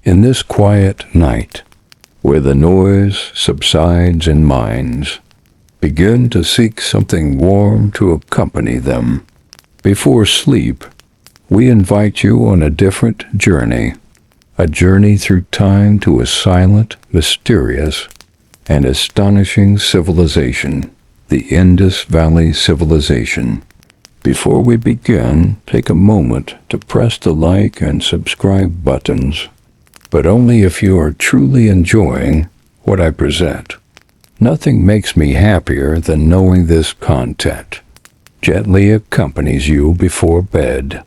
In this quiet night, where the noise subsides in minds, begin to seek something warm to accompany them. Before sleep, we invite you on a different journey, a journey through time to a silent, mysterious, and astonishing civilization, the Indus Valley Civilization. Before we begin, take a moment to press the like and subscribe buttons, but only if you are truly enjoying what I present. Nothing makes me happier than knowing this content gently accompanies you before bed.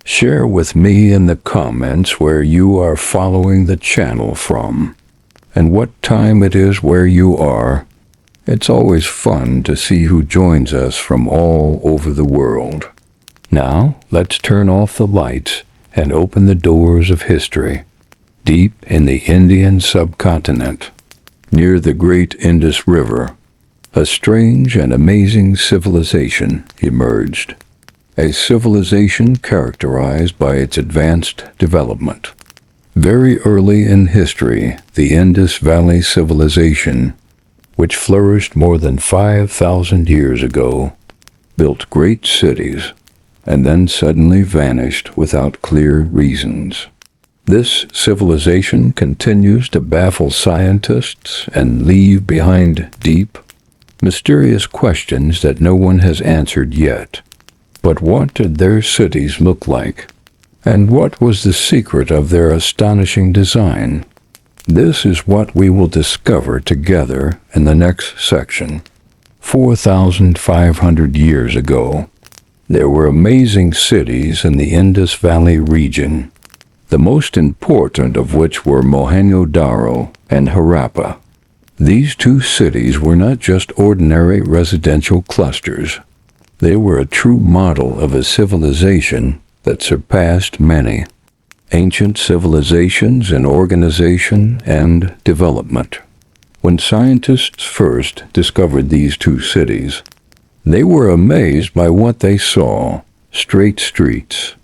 Share with me in the comments where you are following the channel from, and what time it is where you are. It's always fun to see who joins us from all over the world. Now, let's turn off the lights and open the doors of history. Deep in the Indian subcontinent, near the great Indus River, a strange and amazing civilization emerged. A civilization characterized by its advanced development. Very early in history, the Indus Valley Civilization, which flourished more than 5,000 years ago, built great cities, and then suddenly vanished without clear reasons. This civilization continues to baffle scientists and leave behind deep, mysterious questions that no one has answered yet. But what did their cities look like? And what was the secret of their astonishing design? This is what we will discover together in the next section. 4,500 years ago, there were amazing cities in the Indus Valley region, the most important of which were Mohenjo-daro and Harappa. These two cities were not just ordinary residential clusters. They were a true model of a civilization that surpassed many ancient civilizations in organization and development. When scientists first discovered these two cities, they were amazed by what they saw: straight streets,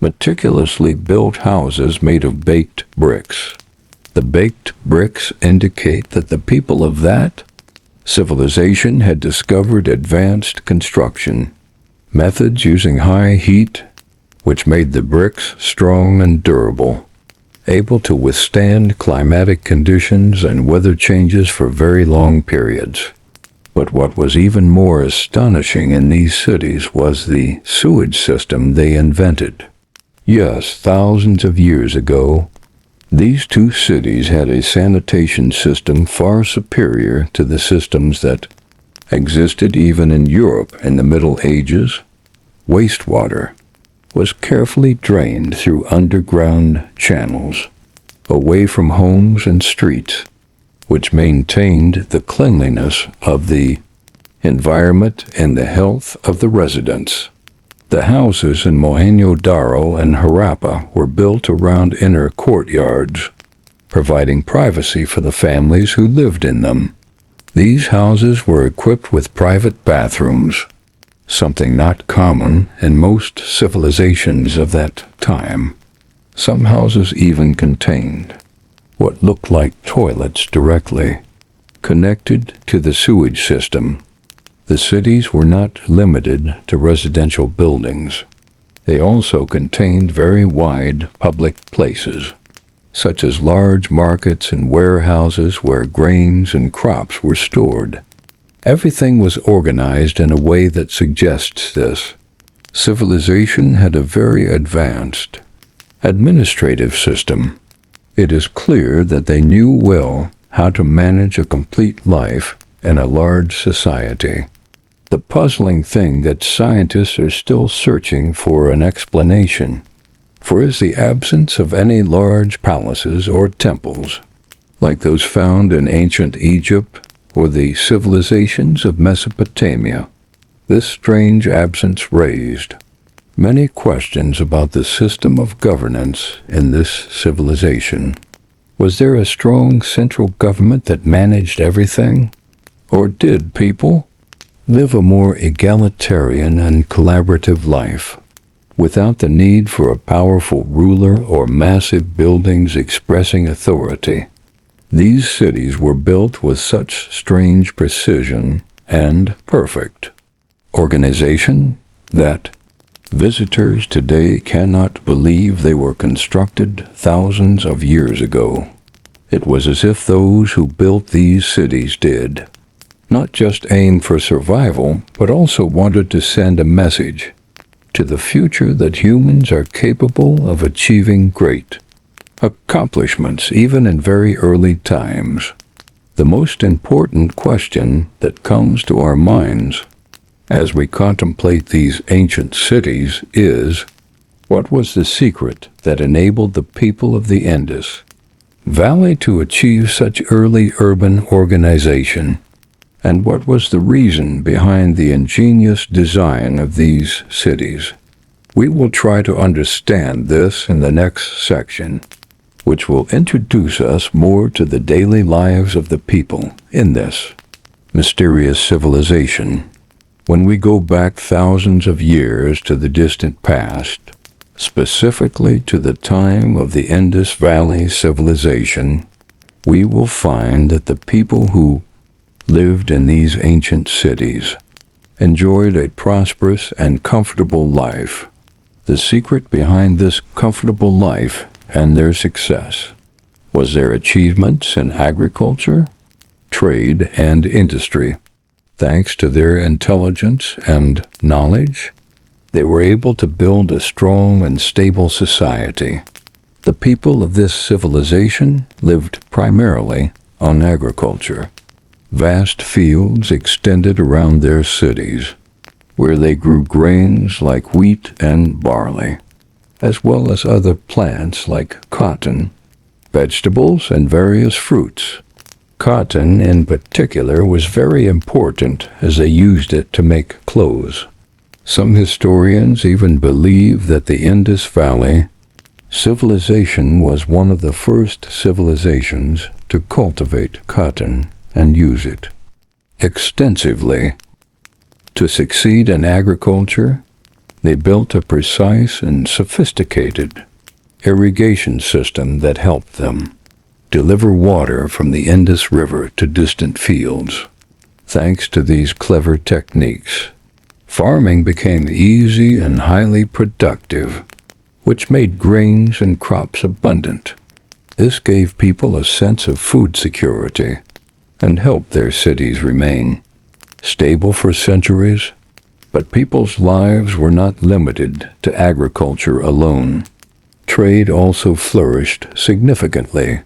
meticulously built houses made of baked bricks. The baked bricks indicate that the people of that civilization had discovered advanced construction methods using high heat, which made the bricks strong and durable, able to withstand climatic conditions and weather changes for very long periods. But what was even more astonishing in these cities was the sewage system they invented. Yes, thousands of years ago, these two cities had a sanitation system far superior to the systems that existed even in Europe in the Middle Ages. Wastewater was carefully drained through underground channels, away from homes and streets, which maintained the cleanliness of the environment and the health of the residents. The houses in Mohenjo-daro and Harappa were built around inner courtyards, providing privacy for the families who lived in them. These houses were equipped with private bathrooms, something not common in most civilizations of that time. Some houses even contained what looked like toilets directly connected to the sewage system. The cities were not limited to residential buildings. They also contained very wide public places, such as large markets and warehouses where grains and crops were stored. Everything was organized in a way that suggests this. Civilization had a very advanced administrative system. It is clear that they knew well how to manage a complete life in a large society. The puzzling thing that scientists are still searching for an explanation for is the absence of any large palaces or temples, like those found in ancient Egypt or the civilizations of Mesopotamia. This strange absence raised many questions about the system of governance in this civilization. Was there a strong central government that managed everything? Or did people live a more egalitarian and collaborative life? without the need for a powerful ruler or massive buildings expressing authority. These cities were built with such strange precision and perfect organization that visitors today cannot believe they were constructed thousands of years ago. It was as if those who built these cities did not just aim for survival, but also wanted to send a message to the future that humans are capable of achieving great accomplishments even in very early times. The most important question that comes to our minds as we contemplate these ancient cities is, what was the secret that enabled the people of the Indus Valley to achieve such early urban organization? And what was the reason behind the ingenious design of these cities? We will try to understand this in the next section, which will introduce us more to the daily lives of the people in this mysterious civilization. When we go back thousands of years to the distant past, specifically to the time of the Indus Valley civilization, we will find that the people who lived in these ancient cities enjoyed a prosperous and comfortable life. The secret behind this comfortable life and their success was their achievements in agriculture, trade, and industry. Thanks to their intelligence and knowledge, they were able to build a strong and stable society. The people of this civilization lived primarily on agriculture. Vast fields extended around their cities, where they grew grains like wheat and barley, as well as other plants like cotton, vegetables, and various fruits. Cotton, in particular, was very important as they used it to make clothes. Some historians even believe that the Indus Valley civilization was one of the first civilizations to cultivate cotton and use it extensively. To succeed in agriculture, they built a precise and sophisticated irrigation system that helped them deliver water from the Indus River to distant fields. Thanks to these clever techniques, farming became easy and highly productive, which made grains and crops abundant. This gave people a sense of food security and helped their cities remain stable for centuries. But people's lives were not limited to agriculture alone. Trade also flourished significantly.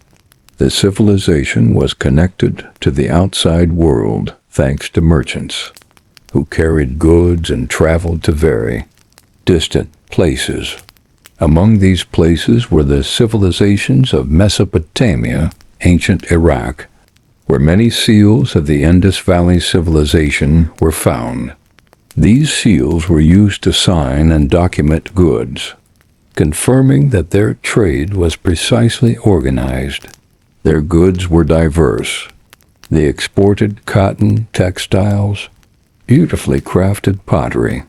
The civilization was connected to the outside world thanks to merchants who carried goods and traveled to very distant places. Among these places were the civilizations of Mesopotamia, ancient Iraq, where many seals of the Indus Valley civilization were found. These seals were used to sign and document goods, confirming that their trade was precisely organized. Their goods were diverse. They exported cotton, textiles, beautifully crafted pottery,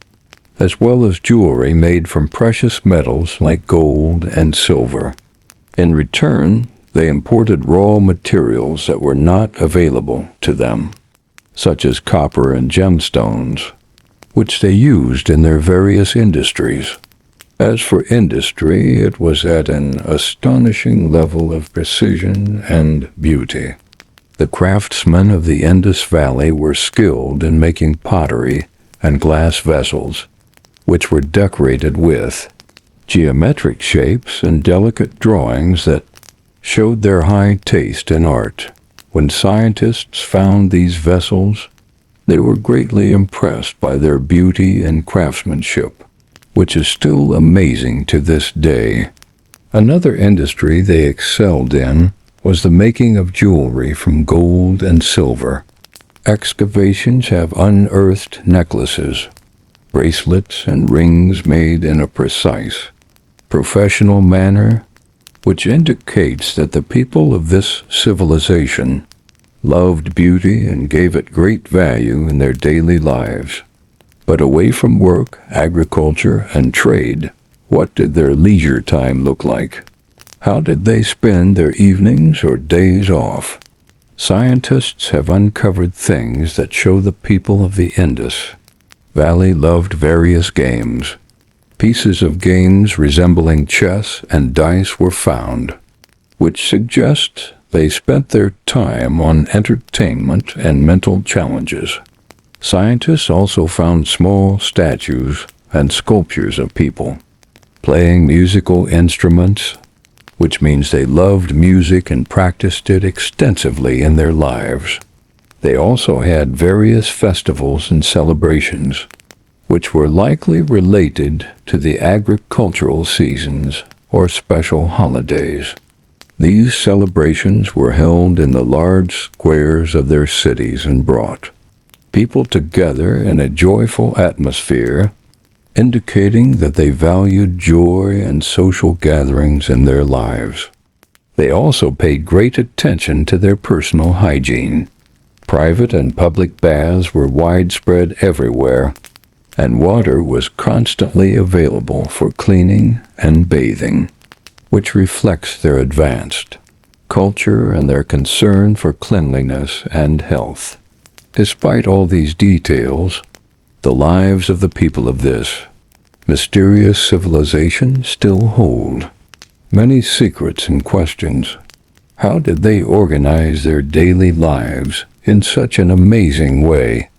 as well as jewelry made from precious metals like gold and silver. In return, they imported raw materials that were not available to them, such as copper and gemstones, which they used in their various industries. As for industry, it was at an astonishing level of precision and beauty. The craftsmen of the Indus Valley were skilled in making pottery and glass vessels, which were decorated with geometric shapes and delicate drawings that showed their high taste in art. When scientists found these vessels, they were greatly impressed by their beauty and craftsmanship, which is still amazing to this day. Another industry they excelled in was the making of jewelry from gold and silver. Excavations have unearthed necklaces, bracelets, and rings made in a precise, professional manner, which indicates that the people of this civilization loved beauty and gave it great value in their daily lives. But away from work, agriculture, and trade, What did their leisure time look like? How did they spend their evenings or days off? Scientists have uncovered things that show the people of the Indus Valley loved various games. Pieces of games resembling chess and dice were found, which suggests they spent their time on entertainment and mental challenges. Scientists also found small statues and sculptures of people playing musical instruments, which means they loved music and practiced it extensively in their lives. They also had various festivals and celebrations, which were likely related to the agricultural seasons or special holidays. These celebrations were held in the large squares of their cities and brought people together in a joyful atmosphere, indicating that they valued joy and social gatherings in their lives. They also paid great attention to their personal hygiene. Private and public baths were widespread everywhere, and water was constantly available for cleaning and bathing, which reflects their advanced culture and their concern for cleanliness and health. Despite all these details, the lives of the people of this mysterious civilization still hold many secrets and questions. How did they organize their daily lives in such an amazing way?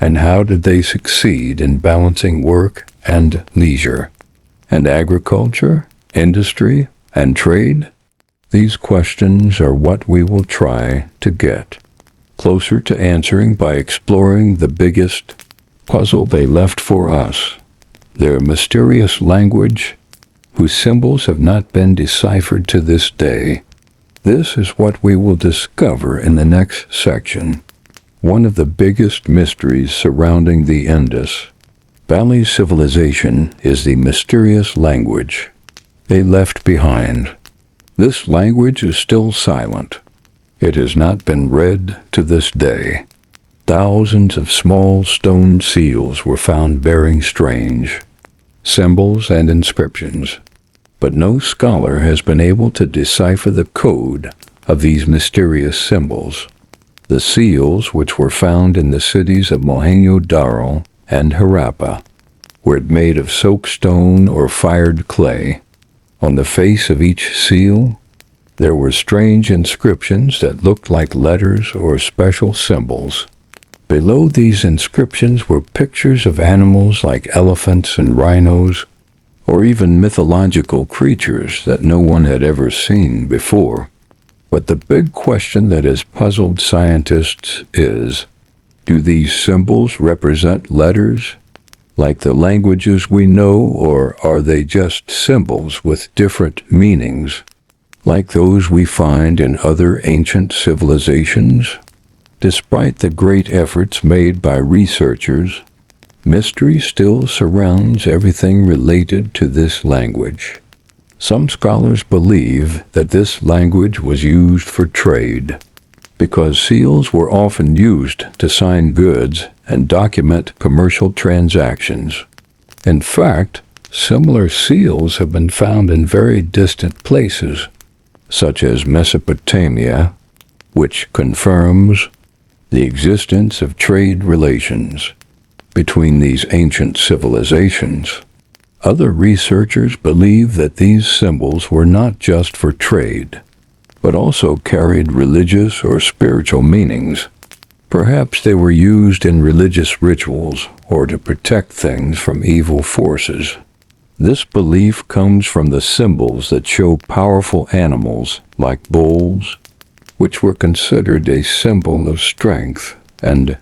And how did they succeed in balancing work and leisure, and agriculture, industry, and trade? These questions are what we will try to get closer to answering by exploring the biggest puzzle they left for us, their mysterious language, whose symbols have not been deciphered to this day. This is what we will discover in the next section. One of the biggest mysteries surrounding the Indus Valley civilization is the mysterious language they left behind. This language is still silent. It has not been read to this day. Thousands of small stone seals were found bearing strange symbols and inscriptions, but no scholar has been able to decipher the code of these mysterious symbols. The seals, which were found in the cities of Mohenjo-Daro and Harappa, were made of soapstone or fired clay. On the face of each seal, there were strange inscriptions that looked like letters or special symbols. Below these inscriptions were pictures of animals like elephants and rhinos, or even mythological creatures that no one had ever seen before. But the big question that has puzzled scientists is, do these symbols represent letters, like the languages we know, or are they just symbols with different meanings, like those we find in other ancient civilizations? Despite the great efforts made by researchers, mystery still surrounds everything related to this language. Some scholars believe that this language was used for trade, because seals were often used to sign goods and document commercial transactions. In fact, similar seals have been found in very distant places, such as Mesopotamia, which confirms the existence of trade relations between these ancient civilizations. Other researchers believe that these symbols were not just for trade, but also carried religious or spiritual meanings. Perhaps they were used in religious rituals or to protect things from evil forces. This belief comes from the symbols that show powerful animals like bulls, which were considered a symbol of strength and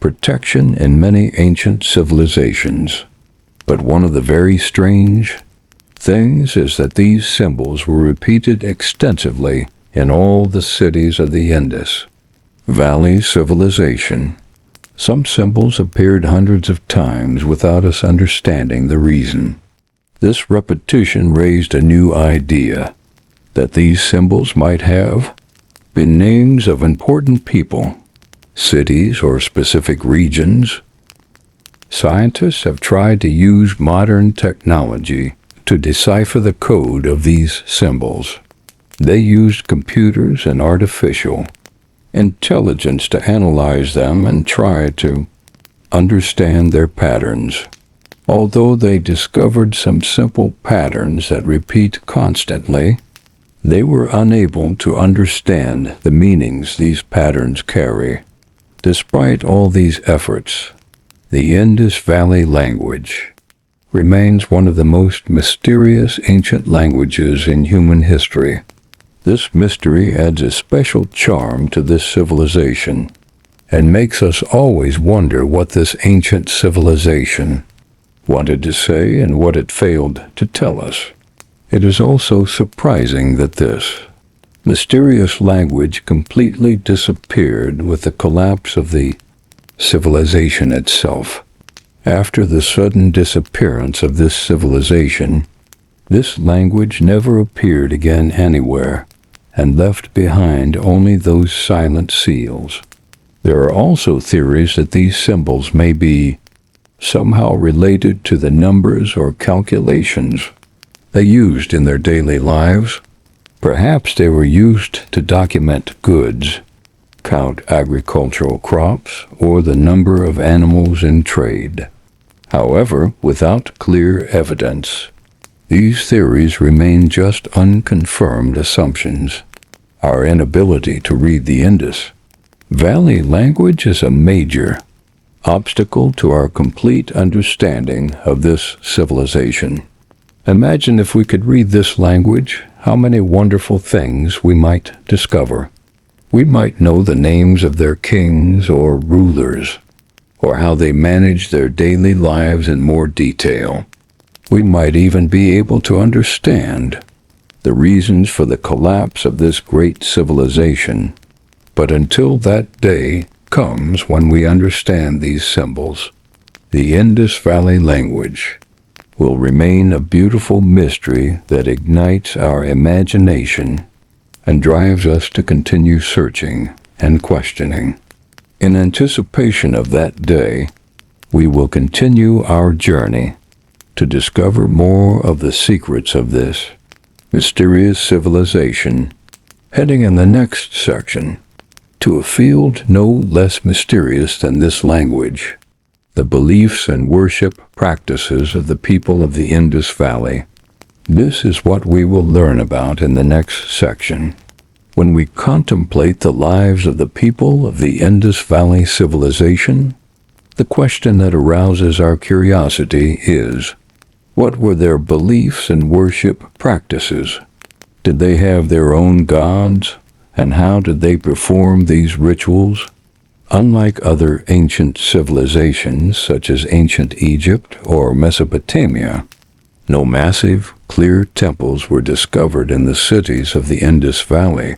protection in many ancient civilizations. But one of the very strange things is that these symbols were repeated extensively in all the cities of the Indus Valley civilization. Some symbols appeared hundreds of times without us understanding the reason. This repetition raised a new idea, that these symbols might have been names of important people, cities, or specific regions. Scientists have tried to use modern technology to decipher the code of these symbols. They used computers and artificial intelligence to analyze them and try to understand their patterns. Although they discovered some simple patterns that repeat constantly, they were unable to understand the meanings these patterns carry. Despite all these efforts, the Indus Valley language remains one of the most mysterious ancient languages in human history. This mystery adds a special charm to this civilization and makes us always wonder what this ancient civilization wanted to say and what it failed to tell us. It is also surprising that this mysterious language completely disappeared with the collapse of the civilization itself. After the sudden disappearance of this civilization, this language never appeared again anywhere, and left behind only those silent seals. There are also theories that these symbols may be somehow related to the numbers or calculations they used in their daily lives. Perhaps they were used to document goods, count agricultural crops, or the number of animals in trade. However, without clear evidence, these theories remain just unconfirmed assumptions. Our inability to read the Indus Valley language is a major obstacle to our complete understanding of this civilization. Imagine if we could read this language, how many wonderful things we might discover. We might know the names of their kings or rulers, or how they manage their daily lives in more detail. We might even be able to understand the reasons for the collapse of this great civilization. But until that day comes when we understand these symbols, the Indus Valley language will remain a beautiful mystery that ignites our imagination and drives us to continue searching and questioning. In anticipation of that day, we will continue our journey to discover more of the secrets of this mysterious civilization, heading in the next section to a field no less mysterious than this language, the beliefs and worship practices of the people of the Indus Valley. This is what we will learn about in the next section. When we contemplate the lives of the people of the Indus Valley civilization, the question that arouses our curiosity is, what were their beliefs and worship practices? Did they have their own gods? And how did they perform these rituals? Unlike other ancient civilizations, such as ancient Egypt or Mesopotamia, no massive, clear temples were discovered in the cities of the Indus Valley.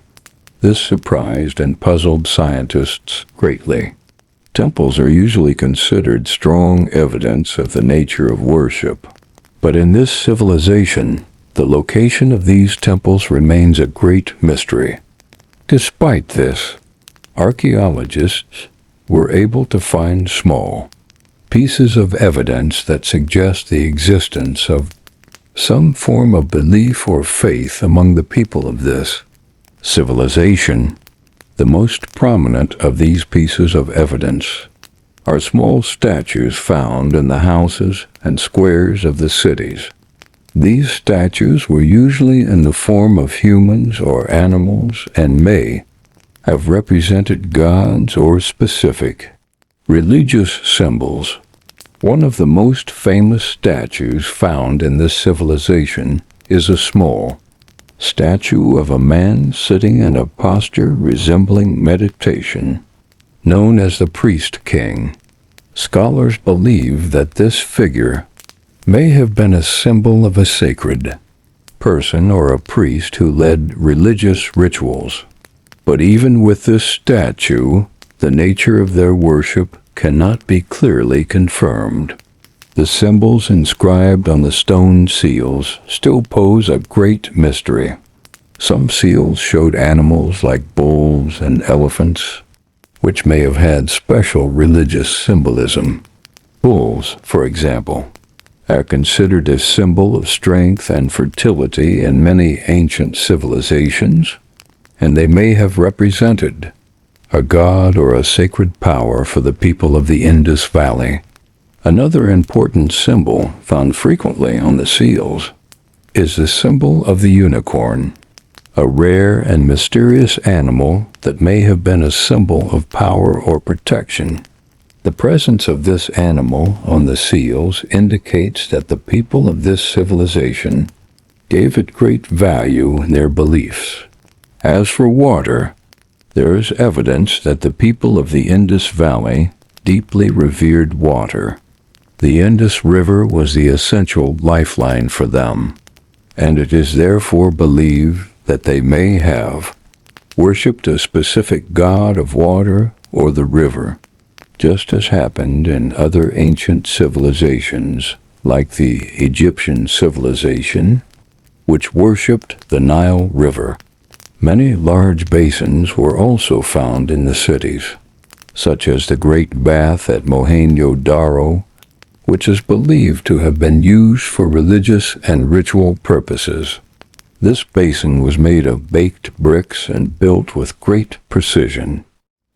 This surprised and puzzled scientists greatly. Temples are usually considered strong evidence of the nature of worship, but in this civilization, the location of these temples remains a great mystery. Despite this, archaeologists were able to find small pieces of evidence that suggest the existence of some form of belief or faith among the people of this civilization. The most prominent of these pieces of evidence are small statues found in the houses and squares of the cities. These statues were usually in the form of humans or animals and may have represented gods or specific religious symbols. One of the most famous statues found in this civilization is a small statue of a man sitting in a posture resembling meditation, known as the priest king. Scholars believe that this figure may have been a symbol of a sacred person or a priest who led religious rituals. But even with this statue, the nature of their worship cannot be clearly confirmed. The symbols inscribed on the stone seals still pose a great mystery. Some seals showed animals like bulls and elephants, which may have had special religious symbolism. Bulls, for example, are considered a symbol of strength and fertility in many ancient civilizations, and they may have represented a god or a sacred power for the people of the Indus Valley. Another important symbol found frequently on the seals is the symbol of the unicorn, a rare and mysterious animal that may have been a symbol of power or protection. The presence of this animal on the seals indicates that the people of this civilization gave it great value in their beliefs. As for water, there is evidence that the people of the Indus Valley deeply revered water. The Indus River was the essential lifeline for them, and it is therefore believed that they may have worshipped a specific god of water or the river, just as happened in other ancient civilizations like the Egyptian civilization, which worshipped the Nile River. Many large basins were also found in the cities, such as the Great Bath at Mohenjo-Daro, which is believed to have been used for religious and ritual purposes. This basin was made of baked bricks and built with great precision,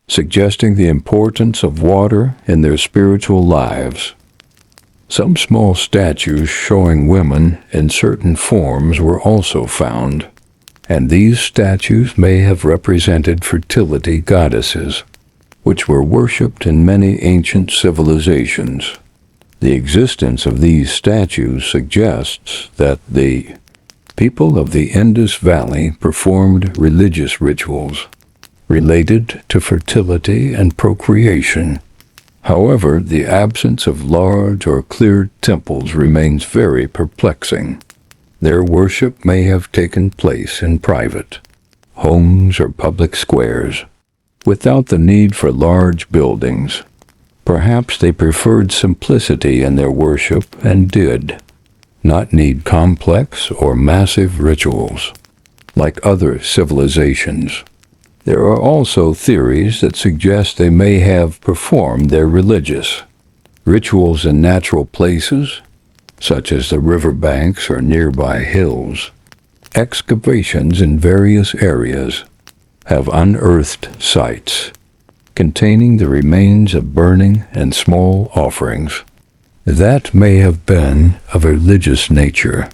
suggesting the importance of water in their spiritual lives. Some small statues showing women in certain forms were also found, and these statues may have represented fertility goddesses, which were worshipped in many ancient civilizations. The existence of these statues suggests that the people of the Indus Valley performed religious rituals related to fertility and procreation. However, the absence of large or clear temples remains very perplexing. Their worship may have taken place in private homes or public squares, without the need for large buildings. Perhaps they preferred simplicity in their worship and did not need complex or massive rituals like other civilizations. There are also theories that suggest they may have performed their religious rituals in natural places, such as the riverbanks or nearby hills. Excavations in various areas have unearthed sites containing the remains of burning and small offerings that may have been of a religious nature.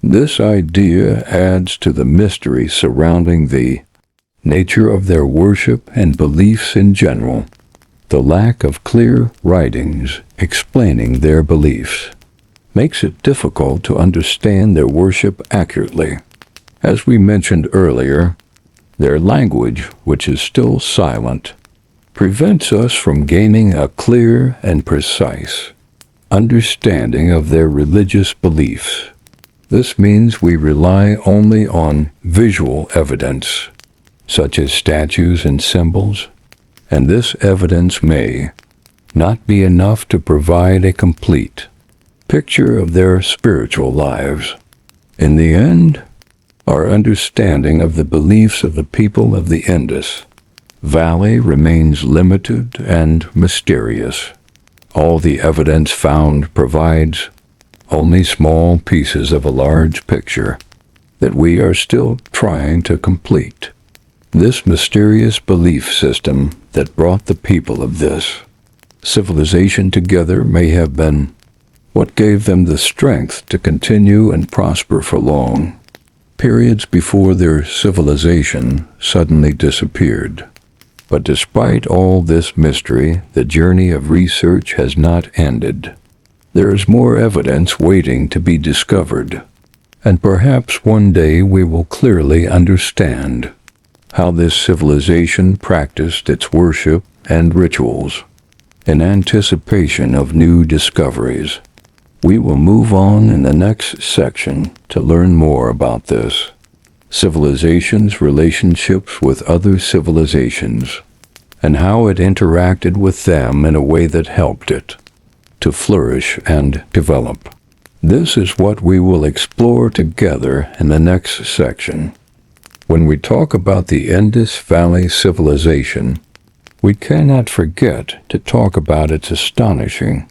This idea adds to the mystery surrounding the nature of their worship and beliefs in general. The lack of clear writings explaining their beliefs makes it difficult to understand their worship accurately. As we mentioned earlier, their language, which is still silent, prevents us from gaining a clear and precise understanding of their religious beliefs. This means we rely only on visual evidence, such as statues and symbols, and this evidence may not be enough to provide a complete picture of their spiritual lives. In the end, our understanding of the beliefs of the people of the Indus Valley remains limited and mysterious. All the evidence found provides only small pieces of a large picture that we are still trying to complete. This mysterious belief system that brought the people of this civilization together may have been what gave them the strength to continue and prosper for long periods before their civilization suddenly disappeared. But despite all this mystery, the journey of research has not ended. There is more evidence waiting to be discovered, and perhaps one day we will clearly understand how this civilization practiced its worship and rituals. In anticipation of new discoveries, we will move on in the next section to learn more about this civilization's relationships with other civilizations, and how it interacted with them in a way that helped it to flourish and develop. This is what we will explore together in the next section. When we talk about the Indus Valley civilization, we cannot forget to talk about its astonishing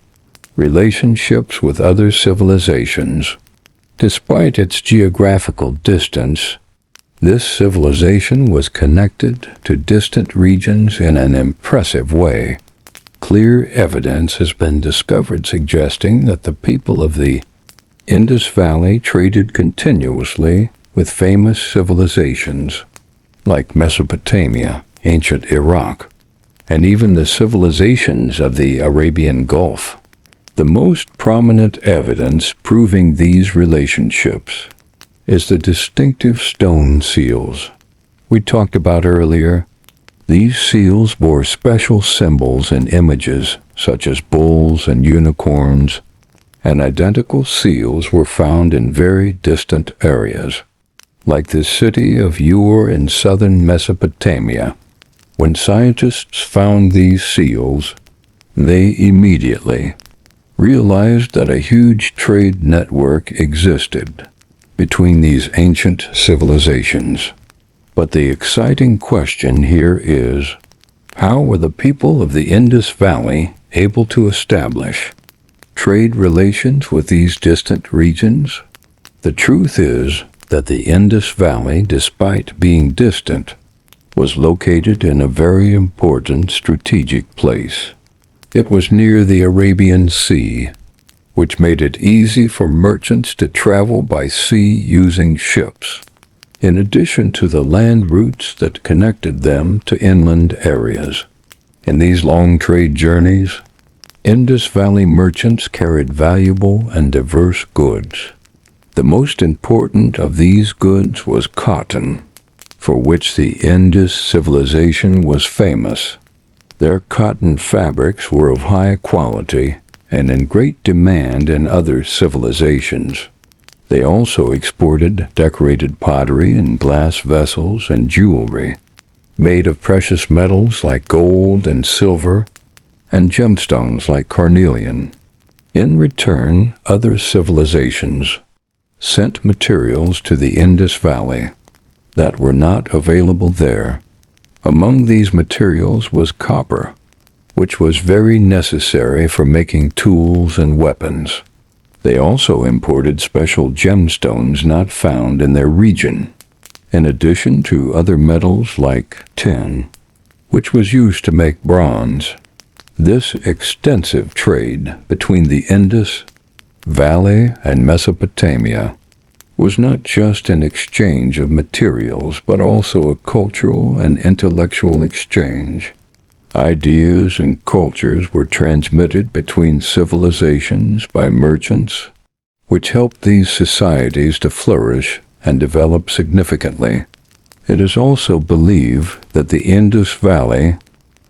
relationships with other civilizations. Despite its geographical distance, this civilization was connected to distant regions in an impressive way. Clear evidence has been discovered suggesting that the people of the Indus Valley traded continuously with famous civilizations like Mesopotamia, ancient Iraq, and even the civilizations of the Arabian Gulf. The most prominent evidence proving these relationships is the distinctive stone seals we talked about earlier. These seals bore special symbols and images such as bulls and unicorns, and identical seals were found in very distant areas, like the city of Ur in southern Mesopotamia. When scientists found these seals, they immediately realized that a huge trade network existed between these ancient civilizations. But the exciting question here is, how were the people of the Indus Valley able to establish trade relations with these distant regions? The truth is that the Indus Valley, despite being distant, was located in a very important strategic place. It was near the Arabian Sea, which made it easy for merchants to travel by sea using ships, in addition to the land routes that connected them to inland areas. In these long trade journeys, Indus Valley merchants carried valuable and diverse goods. The most important of these goods was cotton, for which the Indus civilization was famous. Their cotton fabrics were of high quality and in great demand in other civilizations. They also exported decorated pottery and glass vessels and jewelry made of precious metals like gold and silver and gemstones like carnelian. In return, other civilizations sent materials to the Indus Valley that were not available there. Among these materials was copper, which was very necessary for making tools and weapons. They also imported special gemstones not found in their region, in addition to other metals like tin, which was used to make bronze. This extensive trade between the Indus Valley and Mesopotamia was not just an exchange of materials, but also a cultural and intellectual exchange. Ideas and cultures were transmitted between civilizations by merchants, which helped these societies to flourish and develop significantly. It is also believed that the Indus Valley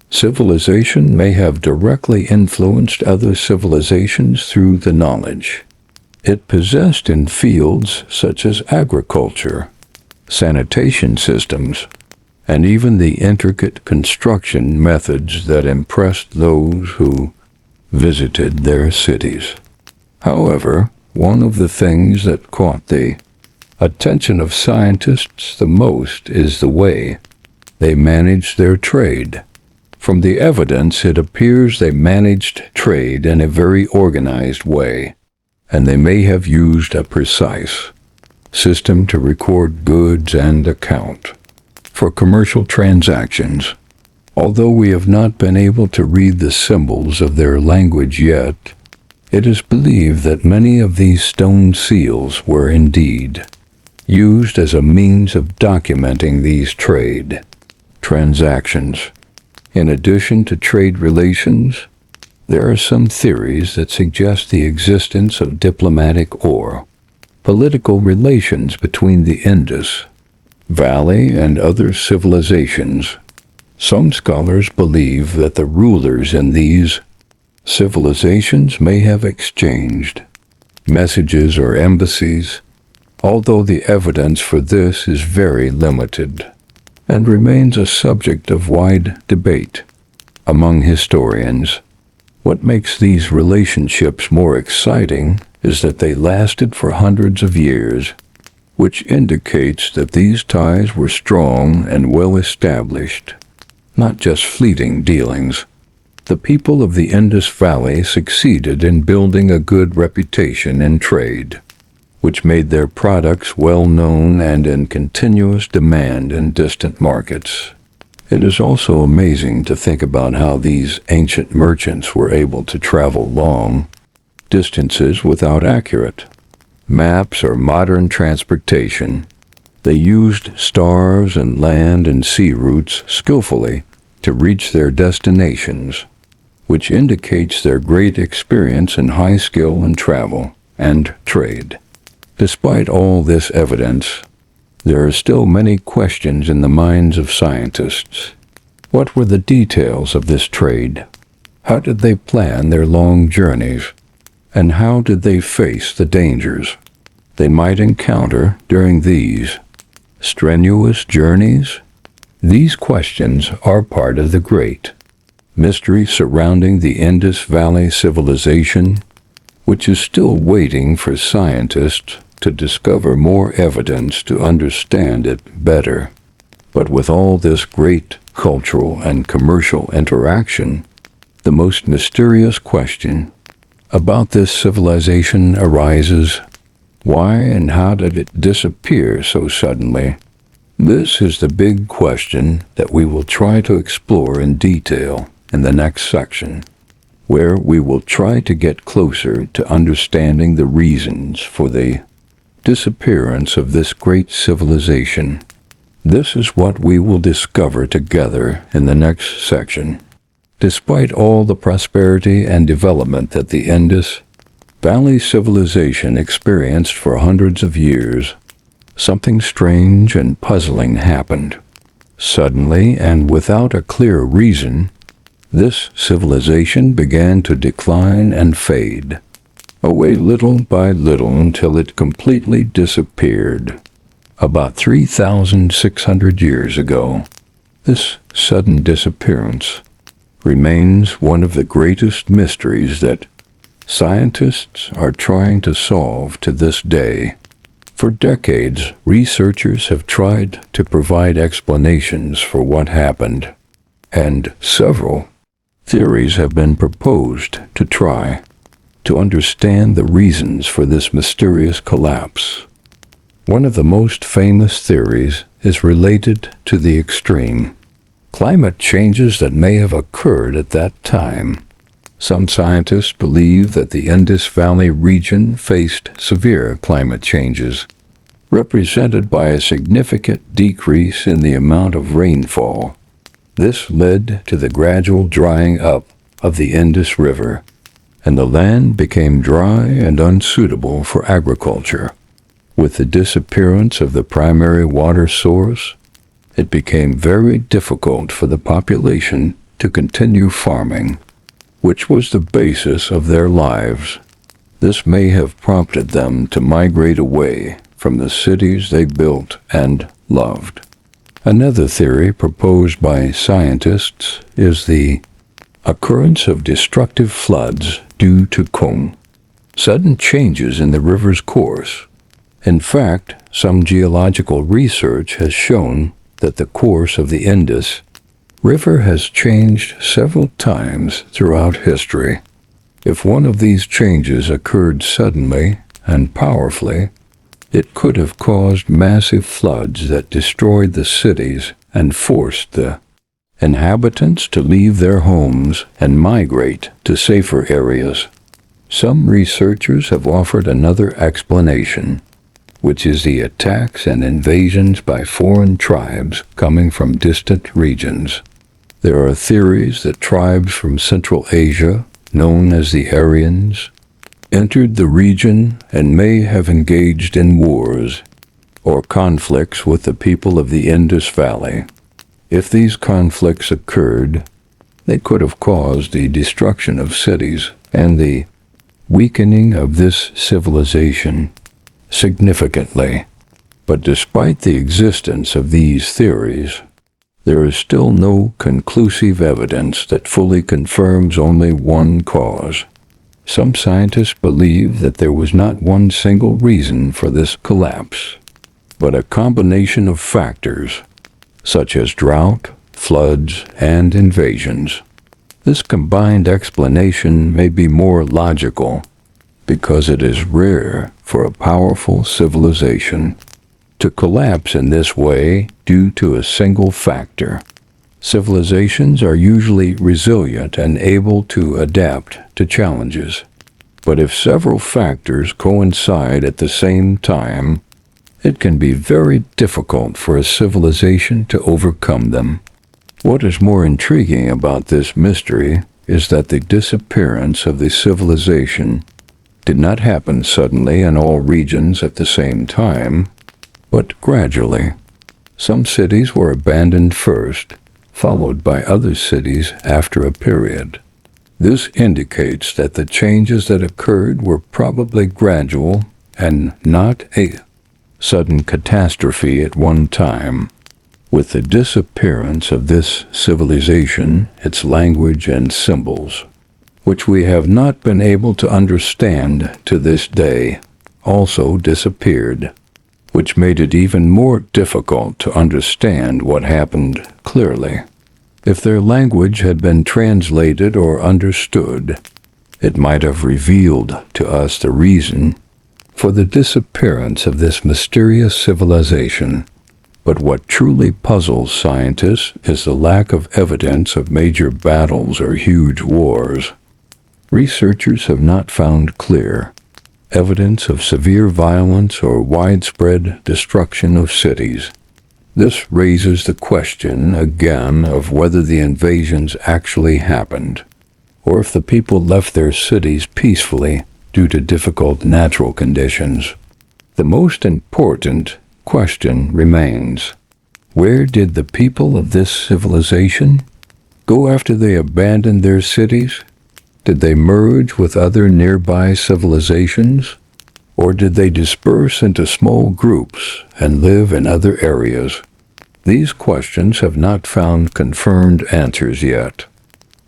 civilization may have directly influenced other civilizations through the knowledge it possessed in fields such as agriculture, sanitation systems, and even the intricate construction methods that impressed those who visited their cities. However, one of the things that caught the attention of scientists the most is the way they managed their trade. From the evidence, it appears they managed trade in a very organized way, and they may have used a precise system to record goods and account for commercial transactions. Although we have not been able to read the symbols of their language yet, it is believed that many of these stone seals were indeed used as a means of documenting these trade transactions. In addition to trade relations, there are some theories that suggest the existence of diplomatic or political relations between the Indus Valley and other civilizations. Some scholars believe that the rulers in these civilizations may have exchanged messages or embassies, although the evidence for this is very limited and remains a subject of wide debate among historians. What makes these relationships more exciting is that they lasted for hundreds of years, which indicates that these ties were strong and well established, not just fleeting dealings. The people of the Indus Valley succeeded in building a good reputation in trade, which made their products well known and in continuous demand in distant markets. It is also amazing to think about how these ancient merchants were able to travel long distances without accurate maps or modern transportation. They used stars and land and sea routes skillfully to reach their destinations, which indicates their great experience in high skill in travel and trade. Despite all this evidence, there are still many questions in the minds of scientists. What were the details of this trade? How did they plan their long journeys? And how did they face the dangers they might encounter during these strenuous journeys? These questions are part of the great mystery surrounding the Indus Valley civilization, which is still waiting for scientists to discover more evidence to understand it better. But with all this great cultural and commercial interaction, the most mysterious question about this civilization arises: why and how did it disappear so suddenly? This is the big question that we will try to explore in detail in the next section, where we will try to get closer to understanding the reasons for the disappearance of this great civilization. This is what we will discover together in the next section. Despite all the prosperity and development that the Indus Valley civilization experienced for hundreds of years, something strange and puzzling happened. Suddenly, and without a clear reason, this civilization began to decline and fade away little by little until it completely disappeared. About 3,600 years ago, this sudden disappearance remains one of the greatest mysteries that scientists are trying to solve to this day. For decades, researchers have tried to provide explanations for what happened, and several theories have been proposed to try to understand the reasons for this mysterious collapse. One of the most famous theories is related to the extreme climate changes that may have occurred at that time. Some scientists believe that the Indus Valley region faced severe climate changes, represented by a significant decrease in the amount of rainfall. This led to the gradual drying up of the Indus River, and the land became dry and unsuitable for agriculture. With the disappearance of the primary water source, it became very difficult for the population to continue farming, which was the basis of their lives. This may have prompted them to migrate away from the cities they built and loved. Another theory proposed by scientists is the occurrence of destructive floods due to sudden changes in the river's course. In fact, some geological research has shown that the course of the Indus River has changed several times throughout history. If one of these changes occurred suddenly and powerfully, it could have caused massive floods that destroyed the cities and forced the inhabitants to leave their homes and migrate to safer areas. Some researchers have offered another explanation, which is the attacks and invasions by foreign tribes coming from distant regions. There are theories that tribes from Central Asia, known as the Aryans, entered the region and may have engaged in wars or conflicts with the people of the Indus Valley. If these conflicts occurred, they could have caused the destruction of cities and the weakening of this civilization significantly. But despite the existence of these theories, there is still no conclusive evidence that fully confirms only one cause. Some scientists believe that there was not one single reason for this collapse, but a combination of factors, such as drought, floods, and invasions. This combined explanation may be more logical because it is rare for a powerful civilization to collapse in this way due to a single factor. Civilizations are usually resilient and able to adapt to challenges. But if several factors coincide at the same time, it can be very difficult for a civilization to overcome them. What is more intriguing about this mystery is that the disappearance of the civilization did not happen suddenly in all regions at the same time, but gradually. Some cities were abandoned first, followed by other cities after a period. This indicates that the changes that occurred were probably gradual and not a sudden catastrophe at one time. With the disappearance of this civilization, its language and symbols, which we have not been able to understand to this day, also disappeared, which made it even more difficult to understand what happened clearly. If their language had been translated or understood, it might have revealed to us the reason for the disappearance of this mysterious civilization. But what truly puzzles scientists is the lack of evidence of major battles or huge wars. Researchers have not found clear evidence of severe violence or widespread destruction of cities. This raises the question again of whether the invasions actually happened, or if the people left their cities peacefully due to difficult natural conditions. The most important question remains: where did the people of this civilization go after they abandoned their cities? Did they merge with other nearby civilizations? Or did they disperse into small groups and live in other areas? These questions have not found confirmed answers yet.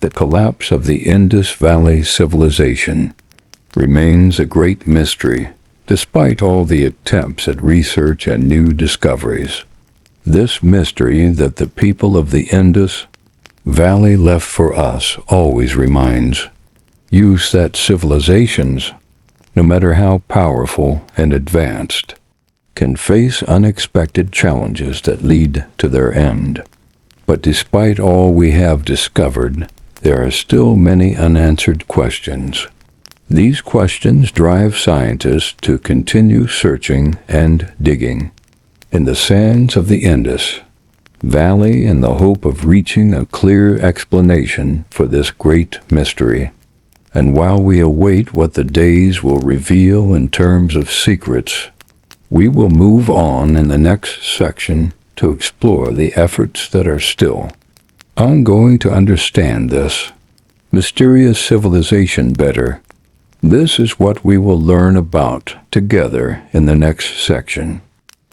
The collapse of the Indus Valley civilization remains a great mystery, despite all the attempts at research and new discoveries. This mystery that the people of the Indus Valley left for us always reminds us that civilizations, no matter how powerful and advanced, can face unexpected challenges that lead to their end. But despite all we have discovered, there are still many unanswered questions. These questions drive scientists to continue searching and digging in the sands of the Indus Valley in the hope of reaching a clear explanation for this great mystery. And while we await what the days will reveal in terms of secrets, we will move on in the next section to explore the efforts that are still ongoing to understand this mysterious civilization better. This is what we will learn about together in the next section.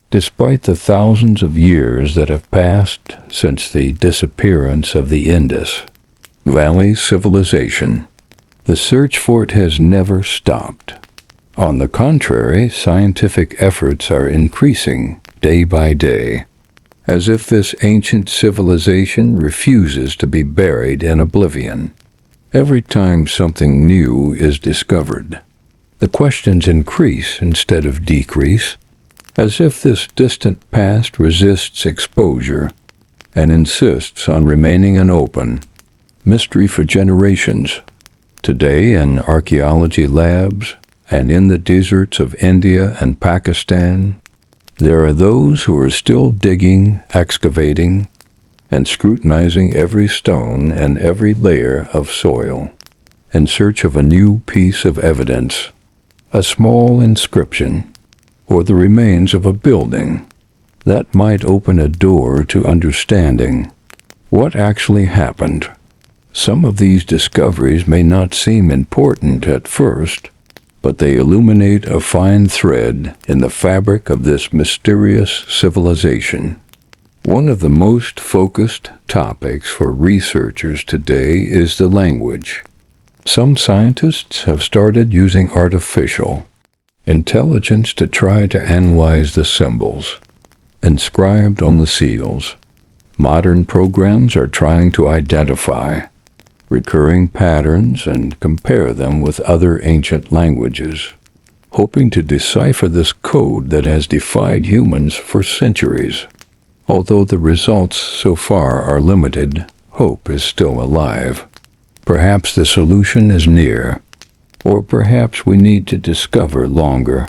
Despite the thousands of years that have passed since the disappearance of the Indus Valley civilization, the search for it has never stopped. On the contrary, scientific efforts are increasing day by day, as if this ancient civilization refuses to be buried in oblivion. Every time something new is discovered, the questions increase instead of decrease, as if this distant past resists exposure and insists on remaining an open mystery for generations. Today, in archaeology labs and in the deserts of India and Pakistan, there are those who are still digging, excavating, and scrutinizing every stone and every layer of soil in search of a new piece of evidence, a small inscription, or the remains of a building that might open a door to understanding what actually happened. Some of these discoveries may not seem important at first, but they illuminate a fine thread in the fabric of this mysterious civilization. One of the most focused topics for researchers today is the language. Some scientists have started using artificial intelligence to try to analyze the symbols inscribed on the seals. Modern programs are trying to identify recurring patterns, and compare them with other ancient languages, hoping to decipher this code that has defied humans for centuries. Although the results so far are limited, hope is still alive. Perhaps the solution is near, or perhaps we need to discover longer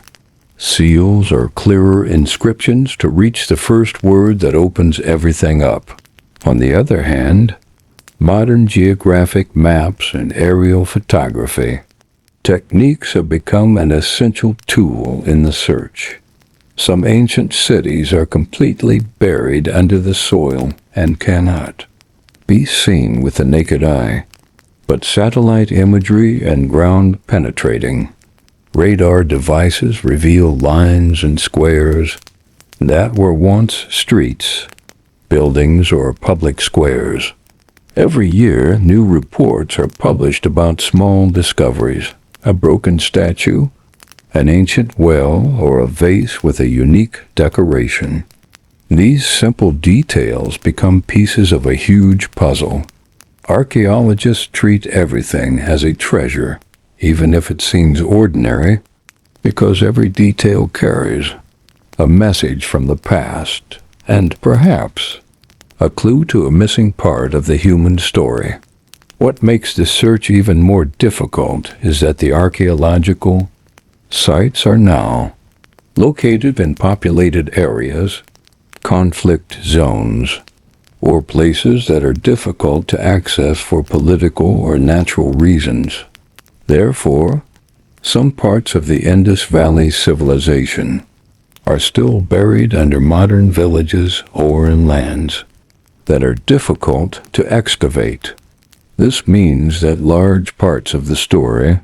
seals or clearer inscriptions to reach the first word that opens everything up. On the other hand, modern geographic maps and aerial photography techniques have become an essential tool in the search. Some ancient cities are completely buried under the soil and cannot be seen with the naked eye, but satellite imagery and ground-penetrating radar devices reveal lines and squares that were once streets, buildings, or public squares. Every year, new reports are published about small discoveries, a broken statue, an ancient well, or a vase with a unique decoration. These simple details become pieces of a huge puzzle. Archaeologists treat everything as a treasure, even if it seems ordinary, because every detail carries a message from the past and perhaps a clue to a missing part of the human story. What makes the search even more difficult is that the archaeological sites are now located in populated areas, conflict zones, or places that are difficult to access for political or natural reasons. Therefore, some parts of the Indus Valley civilization are still buried under modern villages or in lands that are difficult to excavate. This means that large parts of the story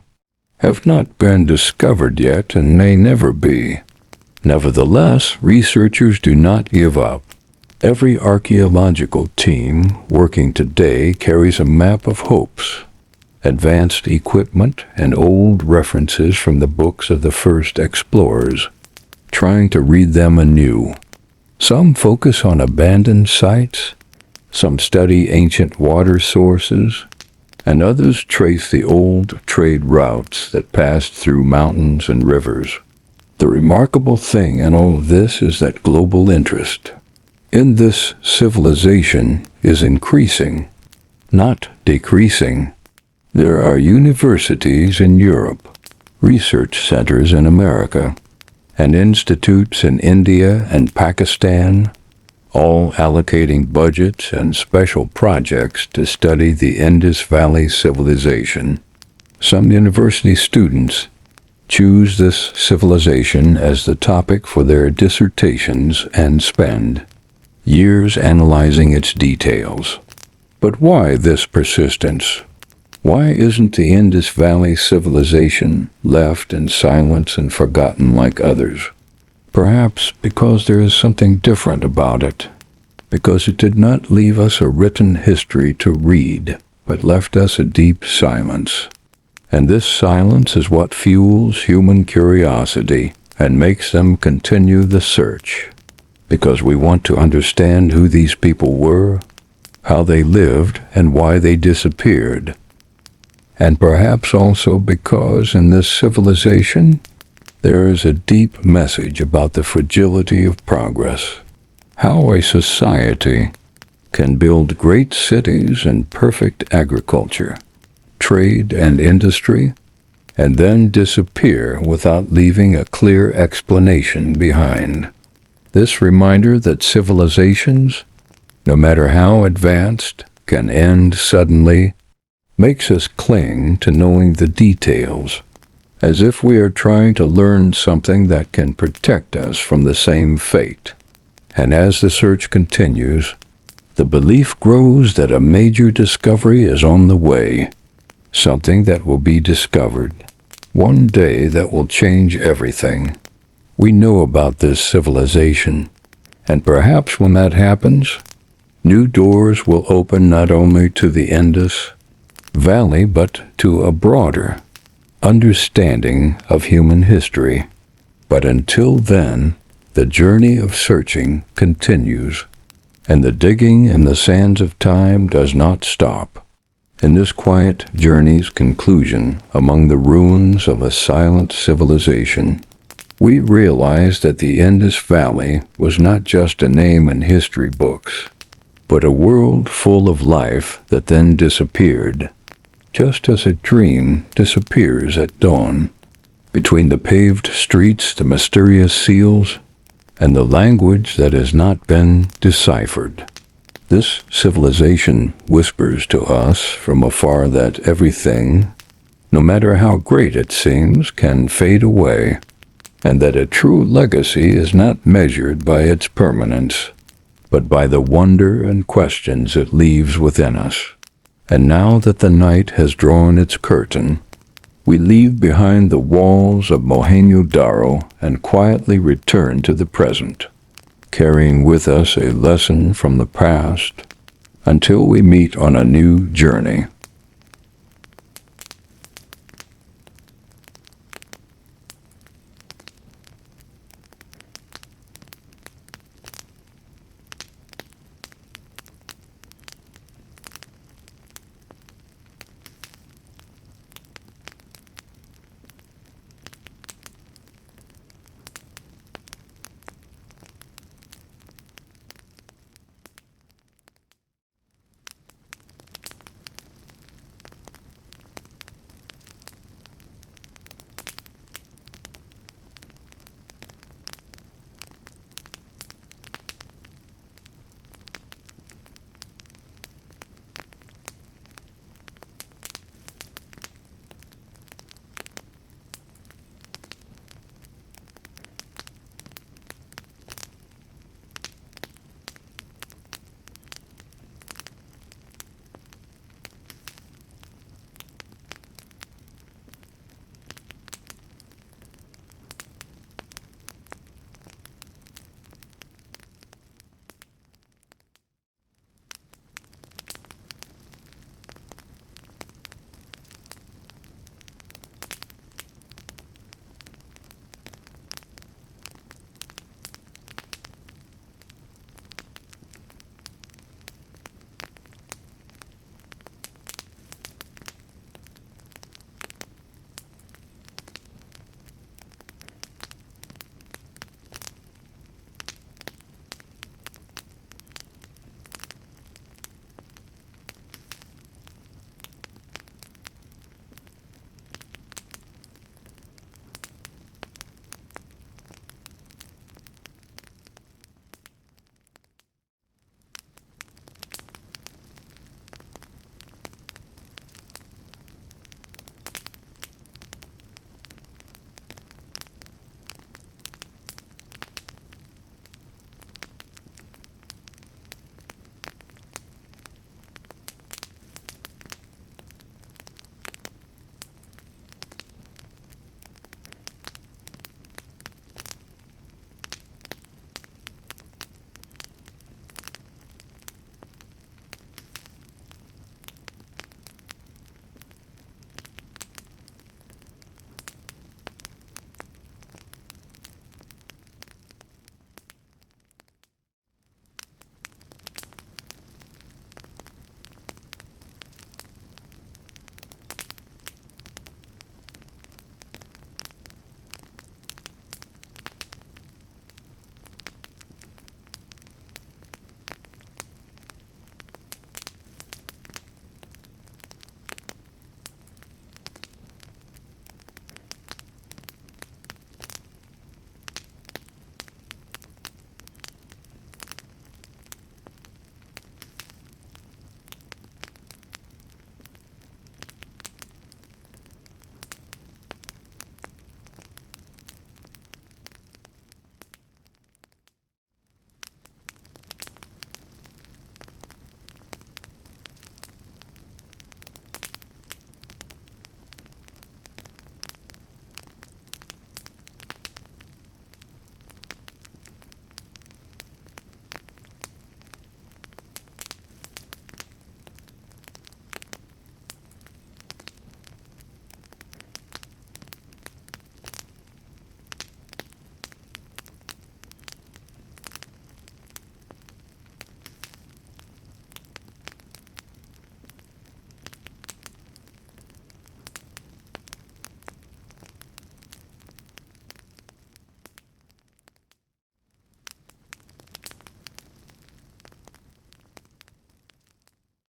have not been discovered yet and may never be. Nevertheless, researchers do not give up. Every archaeological team working today carries a map of hopes, advanced equipment, and old references from the books of the first explorers, trying to read them anew. Some focus on abandoned sites, some study ancient water sources, and others trace the old trade routes that passed through mountains and rivers. The remarkable thing in all of this is that global interest in this civilization is increasing, not decreasing. There are universities in Europe, research centers in America, and institutes in India and Pakistan, all allocating budgets and special projects to study the Indus Valley civilization. Some university students choose this civilization as the topic for their dissertations and spend years analyzing its details. But why this persistence? Why isn't the Indus Valley civilization left in silence and forgotten like others? Perhaps because there is something different about it, because it did not leave us a written history to read, but left us a deep silence. And this silence is what fuels human curiosity and makes them continue the search, because we want to understand who these people were, how they lived, and why they disappeared. And perhaps also because in this civilization there is a deep message about the fragility of progress, how a society can build great cities and perfect agriculture, trade and industry, and then disappear without leaving a clear explanation behind. This reminder that civilizations, no matter how advanced, can end suddenly, makes us cling to knowing the details, as if we are trying to learn something that can protect us from the same fate. And as the search continues, the belief grows that a major discovery is on the way, something that will be discovered one day that will change everything we know about this civilization. And perhaps when that happens, new doors will open not only to the Indus Valley, but to a broader understanding of human history. But until then, the journey of searching continues, and the digging in the sands of time does not stop. In this quiet journey's conclusion among the ruins of a silent civilization, we realized that the Indus Valley was not just a name in history books, but a world full of life that then disappeared, just as a dream disappears at dawn. Between the paved streets, the mysterious seals, and the language that has not been deciphered, this civilization whispers to us from afar that everything, no matter how great it seems, can fade away, and that a true legacy is not measured by its permanence, but by the wonder and questions it leaves within us. And now that the night has drawn its curtain, we leave behind the walls of Mohenjo-Daro and quietly return to the present, carrying with us a lesson from the past until we meet on a new journey.